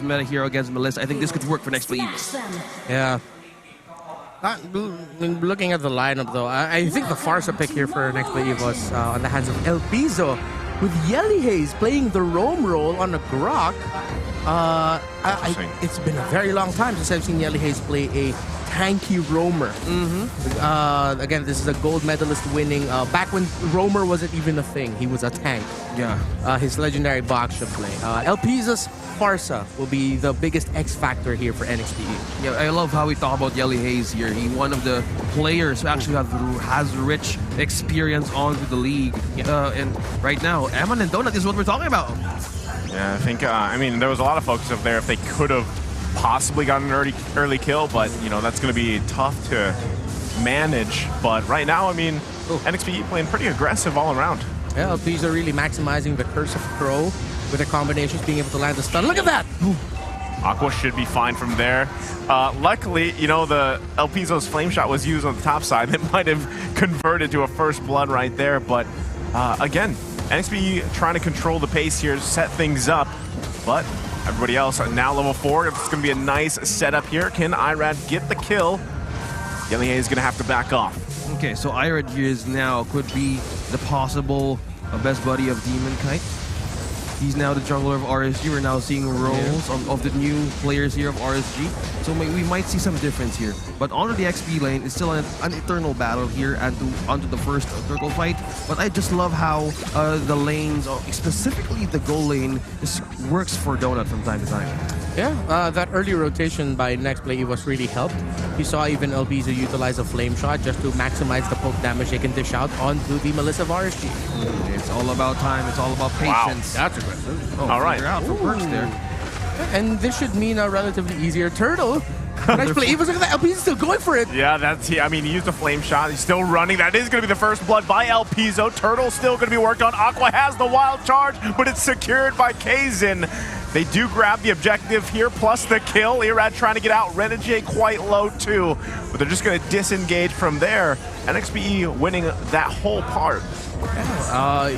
meta hero against Melissa. I think this could work for Nxpe. Yeah. Looking at the lineup, though, I think the Farsa pick here for Nxpe was on the hands of Elpizo, with Yelly Haze playing the roam role on a Grok. It's been a very long time since I've seen Yelly Haze play a tanky roamer. Again, this is a gold medalist winning. Back when roamer wasn't even a thing, he was a tank. Yeah. His legendary box should play. Elpizo's Farsa will be the biggest X factor here for Nxpe. Yeah, I love how we talk about Yelly Haze here. He's one of the players who actually has rich experience onto the league. And right now, Eman and Donut is what we're talking about. Yeah, I think, I mean, there was a lot of focus up there if they could have possibly gotten an early kill, but, you know, that's going to be tough to manage. But right now, I mean, Nxpe playing pretty aggressive all around. Yeah, Elpizo really maximizing the Curse of Crow with their combinations, being able to land the stun. Look at that! Aqua should be fine from there. Luckily, you know, the Elpizo's flame shot was used on the top side. It might have converted to a first blood right there, but again, Nxpe trying to control the pace here, set things up, but everybody else now level 4. It's going to be a nice setup here. Can Irad get the kill? Yelly Haze is going to have to back off. Okay, so Irad here is now could be the possible best buddy of Demon Kite. He's now the jungler of RSG. We're now seeing roles of the new players here of RSG. So we might see some difference here. But onto the XP lane, it's still an eternal battle here and onto the first circle fight. But I just love how the lanes, specifically the goal lane, just works for Donut from time to time. Yeah, that early rotation by Nxpe was really helped. You saw even Elpizo utilize a flame shot just to maximize the poke damage they can dish out onto the Melissa of RSG. It's all about time. It's all about patience. Wow, that's aggressive. All right. Out for Perks there. And this should mean a relatively easier turtle. Nxpe was looking at that. Elpizo still going for it. Yeah, I mean, he used a flame shot. He's still running. That is going to be the first blood by Elpizo. Turtle still going to be worked on. Aqua has the wild charge, but it's secured by Kazin. They do grab the objective here, plus the kill. Irad trying to get out. Renegade quite low too, but they're just going to disengage from there. Nxpe winning that whole part.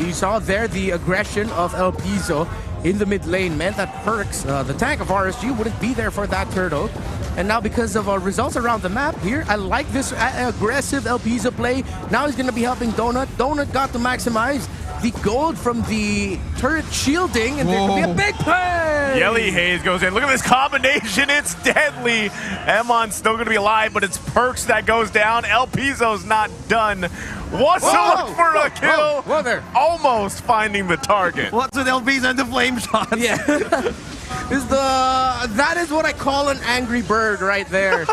You saw there the aggression of Elpizo in the mid lane meant that Perks, the tank of RSG, wouldn't be there for that turtle. And now because of results around the map here, I like this aggressive Elpizo play. Now he's going to be helping Donut. Donut got to maximize the gold from the turret shielding, and there could be a big play! Yelly Haze goes in. Look at this combination. It's deadly. Emon's still going to be alive, but it's Perks that goes down. Elpizo's not done. Wants to look for a kill. Whoa there. Almost finding the target. What's with Elpizo and the flame shots? Yeah. That is what I call an angry bird right there.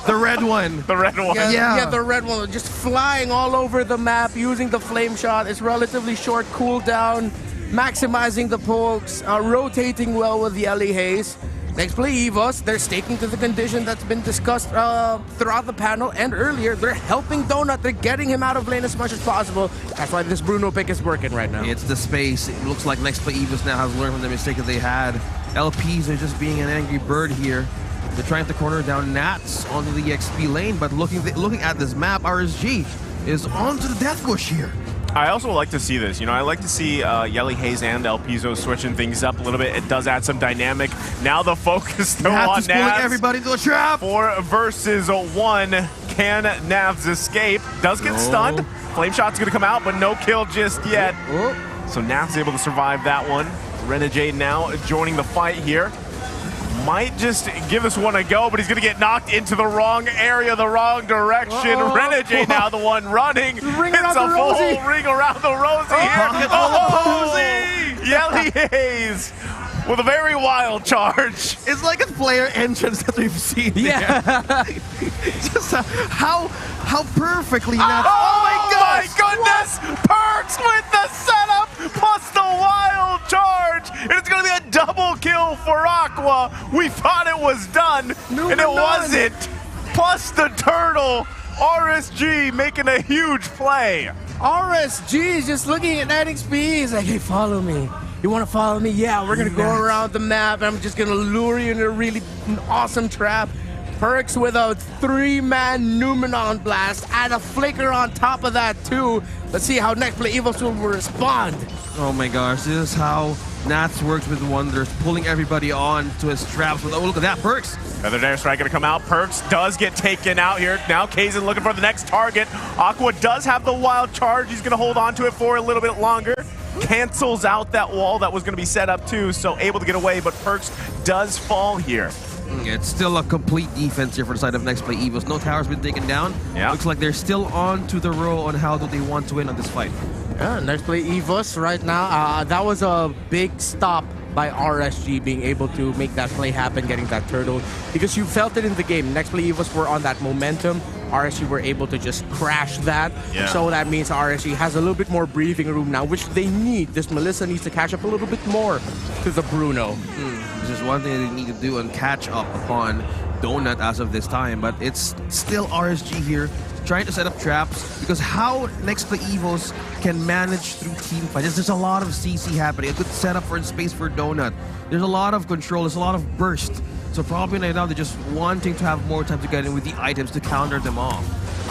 The red one. The red one. Yeah, the red one. Just flying all over the map using the flame shot. It's relatively short cooldown, maximizing the pokes, rotating well with Yelly Haze. Nxpe Evos, they're sticking to the condition that's been discussed throughout the panel and earlier. They're helping Donut. They're getting him out of lane as much as possible. That's why this Bruno pick is working right now. It's the space. It looks like Nxpe Evos now has learned from the mistake that they had. LPs are just being an angry bird here. They're trying to corner down Nats onto the XP lane, but looking at this map, RSG is onto the death bush here. I also like to see this. You know, I like to see Yelly Haze and Elpizo switching things up a little bit. It does add some dynamic. Now the focus still on Navs. Everybody into a trap. 4 versus 1. Can Navs escape? Does get stunned. Flame shot's going to come out, but no kill just yet. So Navs able to survive that one. Renegade now joining the fight here. Might just give this one a go, but he's going to get knocked into the wrong area, the wrong direction. Renegade now the one running. It's a full ring around the rosy here. Yelly Haze with a very wild charge. It's like a player entrance that we've seen. Yeah. Just how perfectly now. Oh my goodness! Perks with the setup plus the wild charge. And it's going to be a double kill for Aqua. We thought it was done, and it wasn't. Plus the turtle. RSG making a huge play. RSG is just looking at Nxpe. He's like, hey, follow me. You want to follow me? Yeah, we're going to go around the map. I'm just going to lure you into a really awesome trap. Perks with a 3-man Numenon blast and a flicker on top of that too. Let's see how Nxpe Evos will respond. Oh my gosh, this is how Nats works with wonders, pulling everybody on to his traps. With, oh, look at that, Perks. Another Dare Strike going to come out. Perks does get taken out here. Now Kaizen looking for the next target. Aqua does have the wild charge. He's going to hold on to it for a little bit longer. Cancels out that wall that was going to be set up too, so able to get away, but Perks does fall here. It's still a complete defense here for the side of Nxpe Evos. No tower's been taken down. Yeah. Looks like they're still on to the row on how do they want to win on this fight. Yeah, Nxpe Evos right now, that was a big stop by RSG being able to make that play happen, getting that turtle, because you felt it in the game. Nxpe Evos were on that momentum. RSG were able to just crash that. Yeah. So that means RSG has a little bit more breathing room now, which they need. This Melissa needs to catch up a little bit more to the Bruno. This is one thing they need to do and catch up upon Donut as of this time, but it's still RSG here trying to set up traps, because how Nxpe Evos can manage through team fights. There's a lot of CC happening, a good setup for space for Donut. There's a lot of control, there's a lot of burst. So probably right now they're just wanting to have more time to get in with the items to counter them off.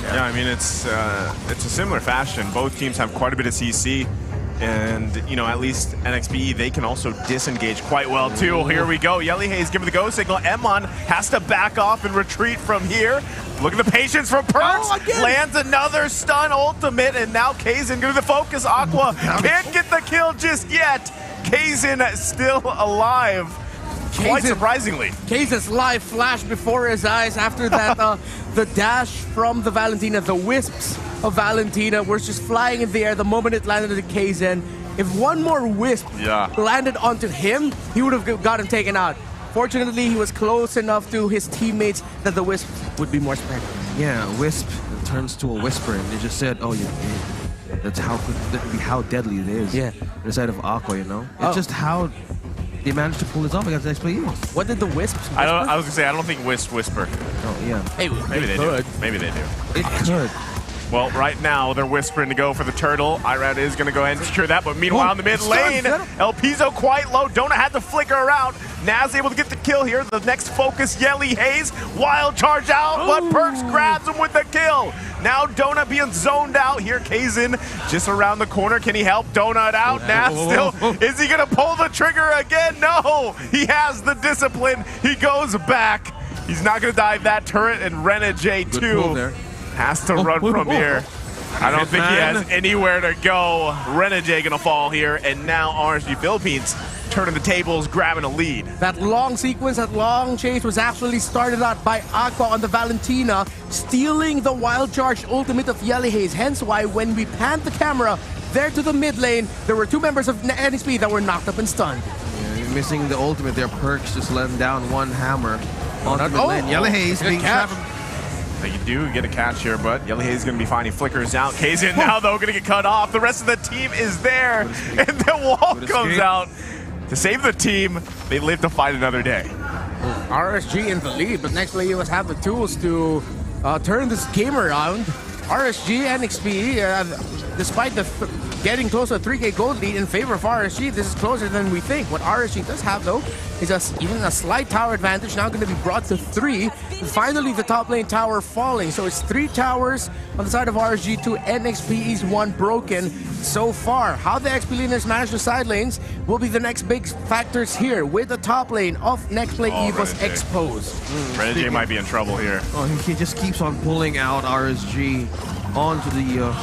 Yeah, I mean, it's a similar fashion. Both teams have quite a bit of CC. And, you know, at least NXPE, they can also disengage quite well, too. Here we go. Yelly Hayes giving the go signal. Emon has to back off and retreat from here. Look at the patience from Perks. Lands another stun ultimate, and now Kaizen giving the focus. Aqua can't get the kill just yet. Kaizen still alive. Quite surprisingly. Kaizen's life flashed before his eyes after that, the dash from the Valentina, the wisps of Valentina were just flying in the air the moment it landed on Kaizen. If one more wisp landed onto him, he would have gotten taken out. Fortunately, he was close enough to his teammates that the wisp would be more spread. Yeah, wisp turns to a whisper, and they just said, "Oh, that's how deadly it is." Yeah, on the side of Aqua, you know, it's just how they managed to pull this off against Nxpe Evos. What did the wisps whisper? I was gonna say, I don't think wisps whisper. Oh yeah, hey, maybe they do. Maybe they do. It could. Well, right now, they're whispering to go for the turtle. Irad is going to go ahead and secure that, but meanwhile, in the mid lane, El Piso quite low. Donut had to flicker around. Naz able to get the kill here. The next focus, Yelly Hayes. Wild charge out, but Perks grabs him with the kill. Now Donut being zoned out here. Kaizen just around the corner. Can he help Donut out? Naz still, is he going to pull the trigger again? No, he has the discipline. He goes back. He's not going to dive that turret, and Renegade too has to run from here. I don't think he has anywhere to go. Renegade gonna fall here, and now RSG Philippines turning the tables, grabbing a lead. That long sequence, that long chase was actually started out by Aqua on the Valentina, stealing the wild charge ultimate of Yelly Hayes. Hence why when we panned the camera there to the mid lane, there were two members of NXP that were knocked up and stunned. Yeah, you're missing the ultimate there. Perks just letting down one hammer on the mid lane. Yelly Hayes being trapped. You do get a catch here, but Yelly Hayes is going to be finding flickers out. Kaizen now, though, going to get cut off. The rest of the team is there, and the wall comes out. To save the team, they live to fight another day. RSG in the lead, but Nxpe Evos have the tools to turn this game around. RSG and Nxpe, despite the getting close to a 3K gold lead in favor of RSG, this is closer than we think. What RSG does have, though, is even a slight tower advantage, now going to be brought to 3. And finally, the top lane tower falling. So it's 3 towers on the side of RSG, 2 NXPE's 1 broken so far. How the XP laners manage the side lanes will be the next big factors here, with the top lane of Nxpe Evos exposed. Renegade might be in trouble here. Oh, he just keeps on pulling out RSG onto the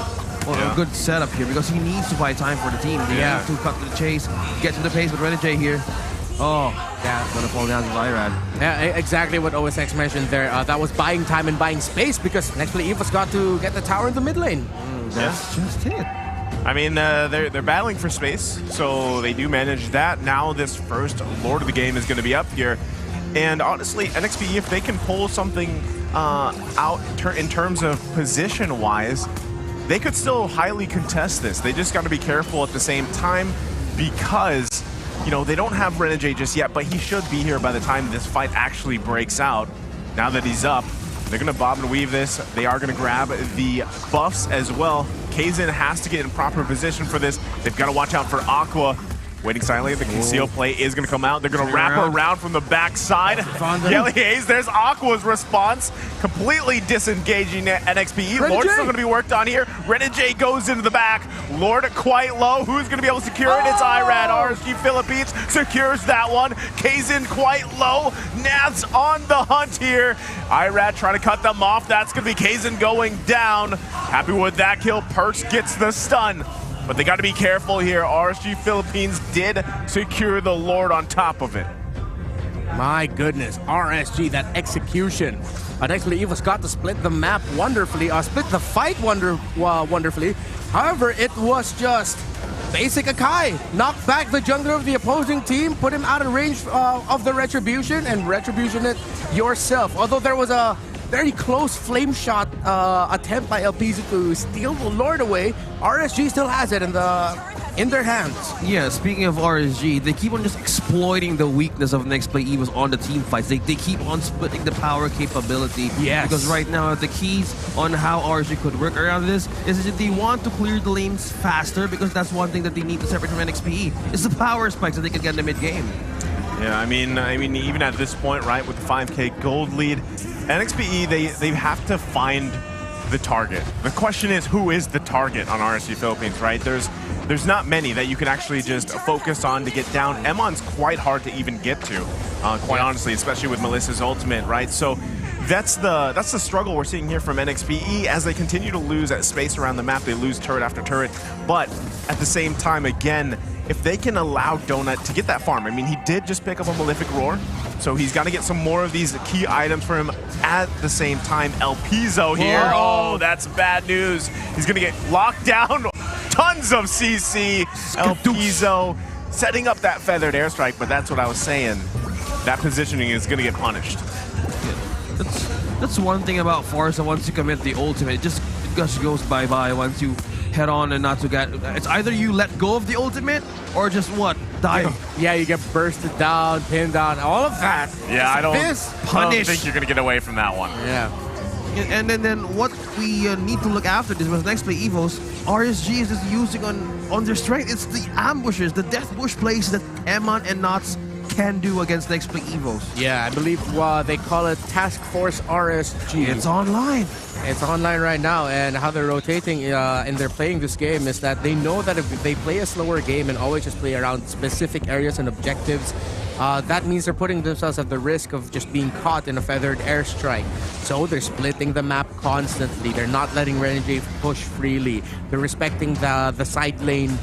a good setup here, because he needs to buy time for the team. They have to cut to the chase, get to the pace with Renegade here. Oh, yeah, gonna fall down to Irad. Yeah, exactly what OSX mentioned there. That was buying time and buying space, because Nxpe Evos got to get the tower in the mid lane. That's just it. I mean, they're battling for space, so they do manage that. Now this first Lord of the Game is going to be up here. And honestly, NXP, if they can pull something out in terms of position-wise, they could still highly contest this. They just got to be careful at the same time, because, you know, they don't have Renegade just yet, but he should be here by the time this fight actually breaks out. Now that he's up, they're going to bob and weave this. They are going to grab the buffs as well. Kaizen has to get in proper position for this. They've got to watch out for Aqua. Waiting silently, the conceal play is going to come out. They're going to wrap around from the backside. Yelly Hayes, there's Aqua's response. Completely disengaging Nxpe. Lord's still going to be worked on here. Renegade goes into the back. Lord quite low. Who's going to be able to secure it? It's Irad. RSG Philippines secures that one. Kazin quite low. Nav's on the hunt here. Irad trying to cut them off. That's going to be Kazin going down. Happy with that kill. Perks gets the stun. But they got to be careful here. RSG Philippines did secure the Lord on top of it. My goodness, RSG, that execution. Nxpe Evo's got to split the map wonderfully, split the fight wonderfully. However, it was just basic Akai. Knock back the jungler of the opposing team, put him out of range of the Retribution, and Retribution it yourself. Although there was a very close flame shot attempt by LPZ to steal the Lord away, RSG still has it in their hands. Yeah, speaking of RSG, they keep on just exploiting the weakness of Nxpe Evos on the team fights. They keep on splitting the power capability. Yes. Because right now, the keys on how RSG could work around this is that they want to clear the lanes faster, because that's one thing that they need to separate from Nxpe, is the power spikes that they can get in the mid-game. Yeah, I mean, even at this point, right, with the 5K gold lead, Nxpe, they have to find the target. The question is, who is the target on RSG Philippines, right? There's not many that you can actually just focus on to get down. Emon's quite hard to even get to, quite honestly, especially with Melissa's ultimate, right? So that's the struggle we're seeing here from Nxpe as they continue to lose at space around the map. They lose turret after turret, but at the same time, again, if they can allow Donut to get that farm, I mean, he did just pick up a Malefic Roar, so he's got to get some more of these key items for him. At the same time, El Piso here, oh, that's bad news. He's going to get locked down. Tons of CC. El Piso setting up that feathered airstrike, but that's what I was saying. That positioning is going to get punished. Yeah. That's one thing about Forza. Once you commit the ultimate, it just goes bye-bye once you head on and not to get. It's either you let go of the ultimate or just what? Die. Yeah, you get bursted down, pinned down, all of that. Yeah, I don't think you're going to get away from that one. Yeah. And then what we need to look after this was Nxpe Evos. RSG is just using on their strength. It's the ambushes, the death bush plays that Emon and Knots can do against Nxpe Evos. Yeah, I believe they call it Task Force RSG. It's online. It's online right now, and how they're rotating and they're playing this game is that they know that if they play a slower game and always just play around specific areas and objectives, that means they're putting themselves at the risk of just being caught in a feathered airstrike. So they're splitting the map constantly. They're not letting Renegade push freely. They're respecting the side lane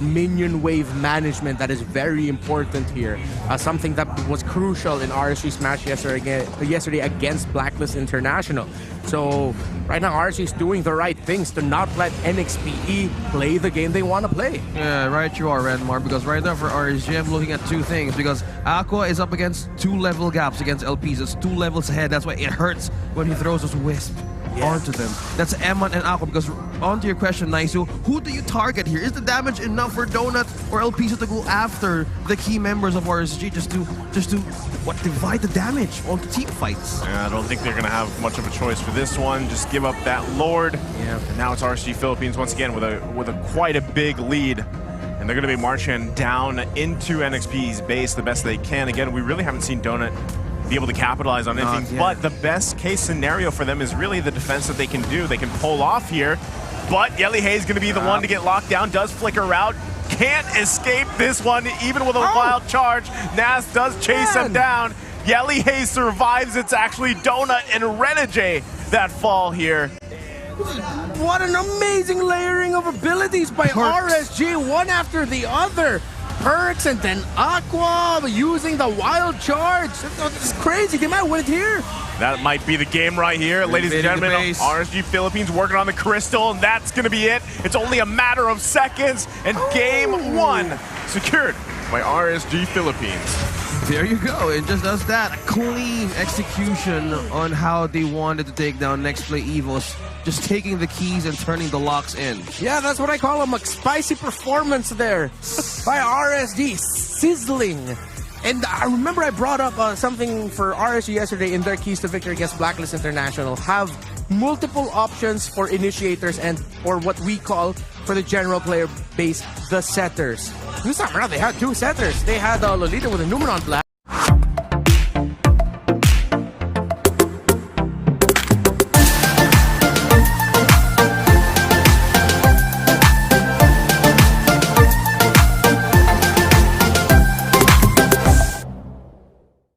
minion wave management that is very important here. Something that was crucial in RSG Smash yesterday against Blacklist International. So right now RSG is doing the right things to not let Nxpe play the game they want to play. Yeah, right you are, Redmar, because right now for RSG I'm looking at two things, because Aqua is up against 2 level gaps against LPs. It's 2 levels ahead. That's why it hurts when he throws those wisp onto them. That's Emon and Aqua, because onto your question, Naisu, who do you target here? Is the damage enough for Donut or LPs to go after the key members of RSG just to divide the damage on the team fights? Yeah, I don't think they're going to have much of a choice for this one. Just give up that Lord. Yeah. And now it's RSG Philippines once again with a quite a big lead. And they're going to be marching down into Nxpe's base the best they can. Again, we really haven't seen Donut be able to capitalize on anything, but the best case scenario for them is really the defense that they can do. They can pull off here, but Yelly Hayes is going to be the one to get locked down. Does flicker out, can't escape this one even with a wild charge. Nas does chase him down. Yelly Hayes survives. It's actually Donut and Renegade that fall here. What an amazing layering of abilities by RSG, one after the other. Perks and then Aqua using the wild charge. This is crazy. They might win it here. That might be the game right here, ladies and gentlemen. RSG Philippines working on the crystal, and that's going to be it. It's only a matter of seconds, and game 1 secured by RSG Philippines. There you go. It just does that. Clean execution on how they wanted to take down Nxpe Evos. Just taking the keys and turning the locks in. Yeah, that's what I call a McSpicy performance there by RSG. Sizzling. And I remember I brought up something for RSG yesterday in their keys to victory against Blacklist International. Have multiple options for initiators and or what we call for the general player base, the setters. This time around, they had two centers. They had Lolita with a Numeron Blast.